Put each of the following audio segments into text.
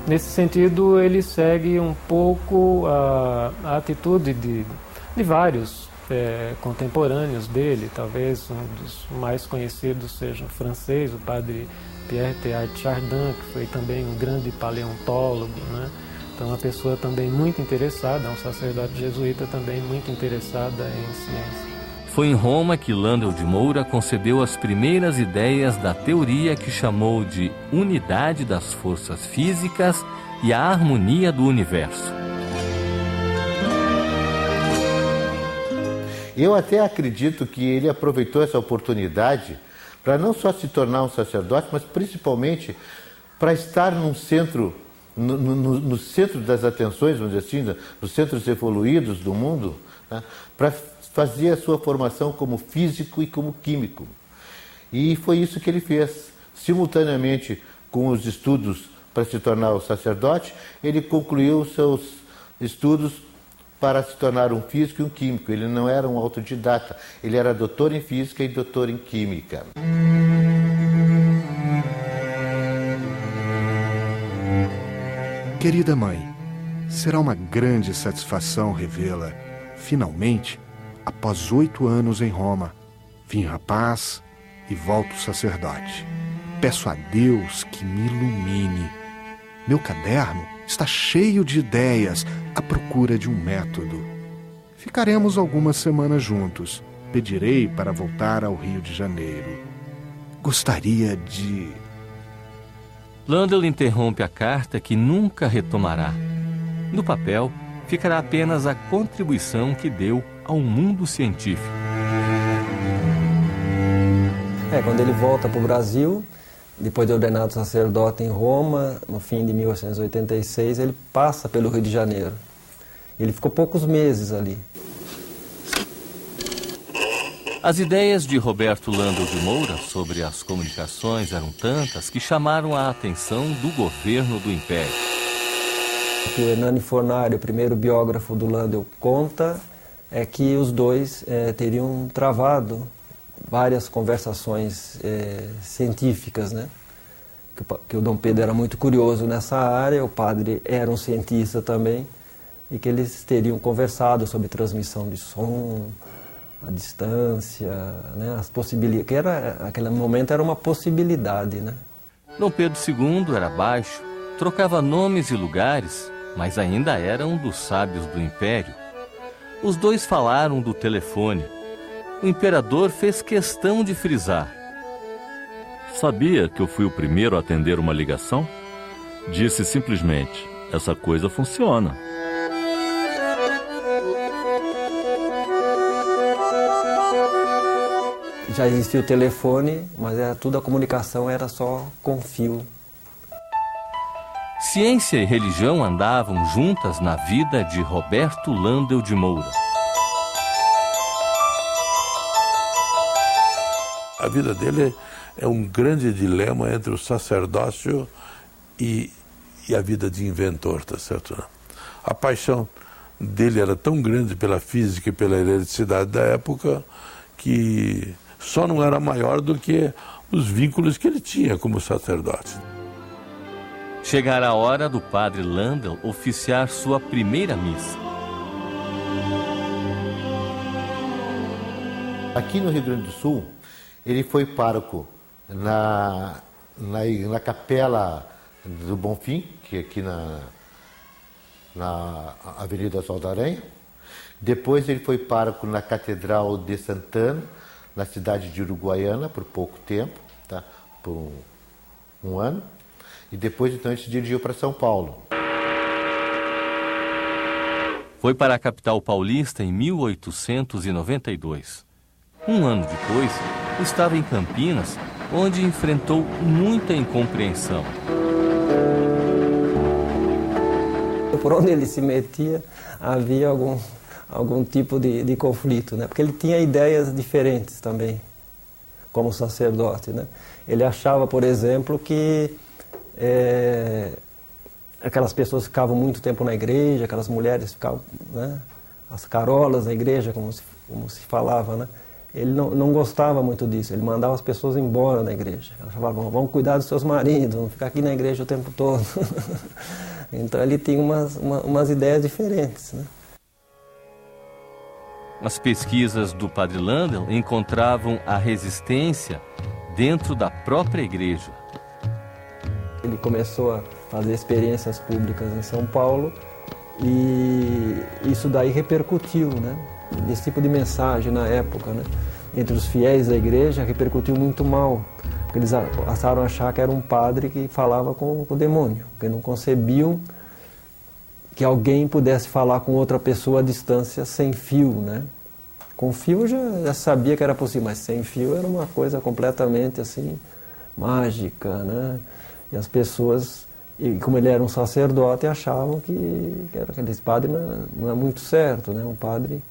Nesse sentido, ele segue um pouco a atitude de vários contemporâneos dele. Talvez um dos mais conhecidos seja o francês, o padre Pierre Teilhard Chardin, que foi também um grande paleontólogo, né? Então, uma pessoa também muito interessada, um sacerdote jesuíta também muito interessada em ciência. Foi em Roma que Landel de Moura concebeu as primeiras ideias da teoria que chamou de unidade das forças físicas e a harmonia do universo. Eu até acredito que ele aproveitou essa oportunidade para não só se tornar um sacerdote, mas principalmente para estar num centro, no centro das atenções, vamos dizer assim, nos centros evoluídos do mundo, né, para fazer a sua formação como físico e como químico. E foi isso que ele fez. Simultaneamente com os estudos para se tornar o sacerdote, ele concluiu os seus estudos para se tornar um físico e um químico. Ele não era um autodidata, ele era doutor em física e doutor em química. Querida mãe, será uma grande satisfação revê-la, finalmente, após 8 anos em Roma. Vim rapaz e volto sacerdote. Peço a Deus que me ilumine. Meu caderno está cheio de ideias à procura de um método. Ficaremos algumas semanas juntos. Pedirei para voltar ao Rio de Janeiro. Gostaria de... Landel interrompe a carta que nunca retomará. No papel, ficará apenas a contribuição que deu ao mundo científico. Quando ele volta para o Brasil, depois de ordenado sacerdote em Roma, no fim de 1886, ele passa pelo Rio de Janeiro. Ele ficou poucos meses ali. As ideias de Roberto Landel de Moura sobre as comunicações eram tantas que chamaram a atenção do governo do Império. O que o Hernani Fornari, o primeiro biógrafo do Landel, conta é que os dois teriam travado várias conversações científicas, né? Que o Dom Pedro era muito curioso nessa área, o padre era um cientista também, e que eles teriam conversado sobre transmissão de som, a distância, né? As possibilidades, que naquele momento era uma possibilidade, né? Dom Pedro II era baixo, trocava nomes e lugares, mas ainda era um dos sábios do Império. Os dois falaram do telefone. O imperador fez questão de frisar. Sabia que eu fui o primeiro a atender uma ligação? Disse simplesmente, essa coisa funciona. Já existia o telefone, mas a comunicação era só com fio. Ciência e religião andavam juntas na vida de Roberto Landel de Moura. A vida dele é um grande dilema entre o sacerdócio e a vida de inventor, tá certo? A paixão dele era tão grande pela física e pela eletricidade da época que só não era maior do que os vínculos que ele tinha como sacerdote. Chegará a hora do padre Landel oficiar sua primeira missa. Aqui no Rio Grande do Sul, ele foi pároco na Capela do Bonfim, que é aqui na Avenida Sol da Aranha. Depois ele foi pároco na Catedral de Santana, na cidade de Uruguaiana, por pouco tempo, tá? Por um ano. E depois, então, ele se dirigiu para São Paulo. Foi para a capital paulista em 1892. Um ano depois, estava em Campinas, onde enfrentou muita incompreensão. Por onde ele se metia, havia algum tipo de conflito, né? Porque ele tinha ideias diferentes também, como sacerdote, né? Ele achava, por exemplo, que aquelas pessoas ficavam muito tempo na igreja, aquelas mulheres ficavam, né? As carolas na igreja, como se falava, né? ele não gostava muito disso, ele mandava as pessoas embora da igreja. Ela falava, vamos cuidar dos seus maridos, vamos ficar aqui na igreja o tempo todo. Então ele tinha umas ideias diferentes, né? As pesquisas do Padre Landel encontravam a resistência dentro da própria igreja. Ele começou a fazer experiências públicas em São Paulo e isso daí repercutiu, né? Esse tipo de mensagem na época, né? Entre os fiéis da igreja repercutiu muito mal, porque eles passaram a achar que era um padre que falava com o demônio, porque não concebiam que alguém pudesse falar com outra pessoa à distância sem fio, né? Com fio já sabia que era possível, mas sem fio era uma coisa completamente assim, mágica, né? E as pessoas, e como ele era um sacerdote, achavam que aquele padre não é muito certo, né? Um padre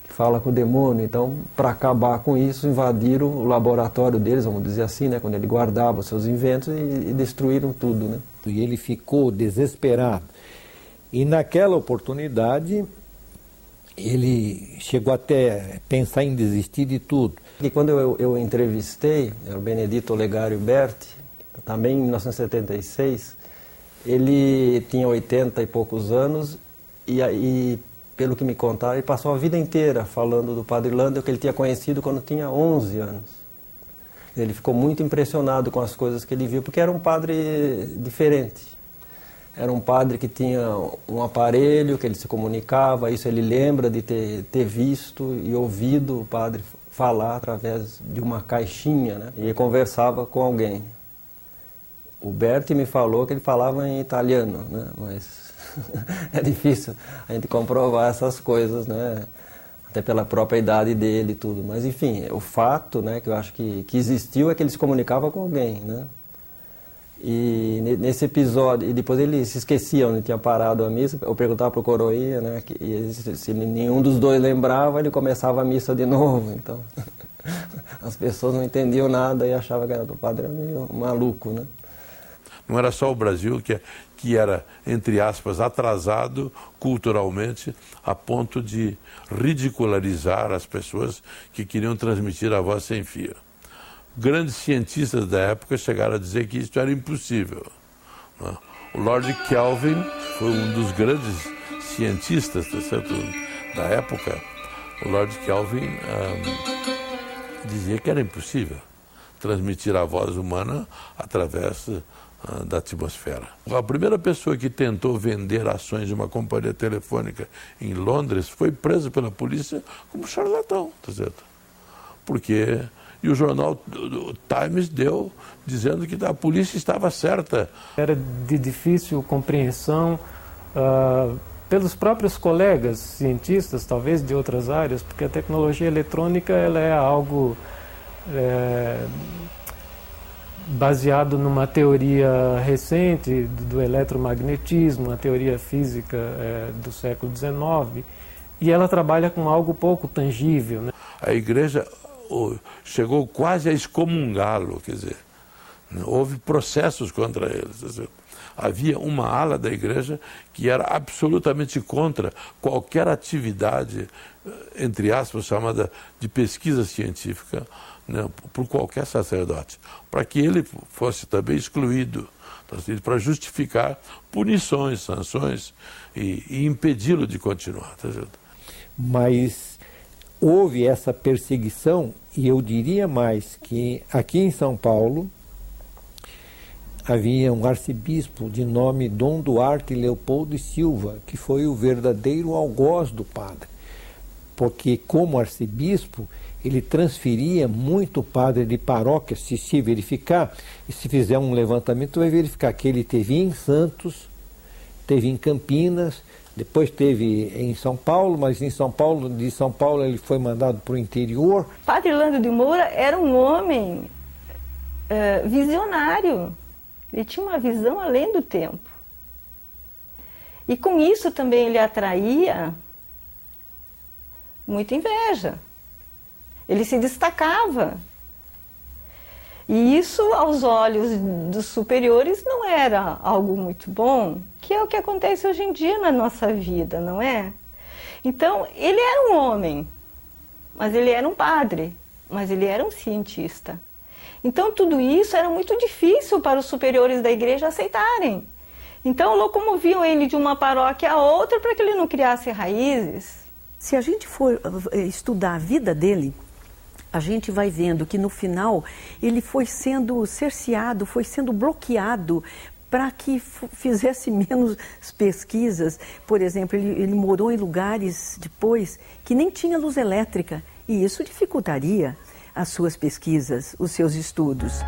que fala com o demônio. Então, para acabar com isso, invadiram o laboratório deles, vamos dizer assim, né? Quando ele guardava os seus inventos e destruíram tudo, né? E ele ficou desesperado. E naquela oportunidade, ele chegou até a pensar em desistir de tudo. E quando eu entrevistei, era o Benedito Olegário Berti, também em 1976, ele tinha 80 e poucos anos e pelo que me contaram, ele passou a vida inteira falando do Padre Landel, que ele tinha conhecido quando tinha 11 anos. Ele ficou muito impressionado com as coisas que ele viu, porque era um padre diferente. Era um padre que tinha um aparelho, que ele se comunicava, isso ele lembra de ter visto e ouvido o padre falar através de uma caixinha, né? E ele conversava com alguém. O Berti me falou que ele falava em italiano, né? Mas é difícil a gente comprovar essas coisas, né? Até pela própria idade dele e tudo. Mas enfim, o fato, né, que eu acho que existiu é que ele se comunicava com alguém, né? E nesse episódio, e depois ele se esquecia onde tinha parado a missa, eu perguntava para o coroinha, né, e se nenhum dos dois lembrava, ele começava a missa de novo, então as pessoas não entendiam nada e achavam que o padre era meio maluco, né? Não era só o Brasil que era, entre aspas, atrasado culturalmente a ponto de ridicularizar as pessoas que queriam transmitir a voz sem fio. Grandes cientistas da época chegaram a dizer que isso era impossível. O Lord Kelvin foi um dos grandes cientistas, tá certo, da época. O Lord Kelvin dizia que era impossível transmitir a voz humana através da atmosfera. A primeira pessoa que tentou vender ações de uma companhia telefônica em Londres foi presa pela polícia como charlatão, tá certo? Porque... E o jornal Times deu dizendo que a polícia estava certa. Era de difícil compreensão pelos próprios colegas cientistas, talvez de outras áreas, porque a tecnologia eletrônica ela é algo baseado numa teoria recente do eletromagnetismo, uma teoria física do século XIX, e ela trabalha com algo pouco tangível, né? A igreja chegou quase a excomungá-lo, quer dizer, houve processos contra eles. Havia uma ala da igreja que era absolutamente contra qualquer atividade, entre aspas, chamada de pesquisa científica, né, por qualquer sacerdote, para que ele fosse também excluído, para justificar punições, sanções e impedi-lo de continuar. Tá certo? Mas houve essa perseguição, e eu diria mais que aqui em São Paulo havia um arcebispo de nome Dom Duarte Leopoldo e Silva, que foi o verdadeiro algoz do padre, porque como arcebispo ele transferia muito o padre de paróquia. Se verificar, e se fizer um levantamento, vai verificar que ele teve em Santos, teve em Campinas, depois teve em São Paulo, mas de São Paulo ele foi mandado para o interior. Padre Landel de Moura era um homem visionário. Ele tinha uma visão além do tempo. E com isso também ele atraía muita inveja. Ele se destacava. E isso, aos olhos dos superiores, não era algo muito bom, que é o que acontece hoje em dia na nossa vida, não é? Então, ele era um homem, mas ele era um padre, mas ele era um cientista. Então tudo isso era muito difícil para os superiores da igreja aceitarem. Então locomoviam ele de uma paróquia a outra para que ele não criasse raízes. Se a gente for estudar a vida dele, a gente vai vendo que no final ele foi sendo cerceado, foi sendo bloqueado para que fizesse menos pesquisas. Por exemplo, ele morou em lugares depois que nem tinha luz elétrica e isso dificultaria as suas pesquisas, os seus estudos.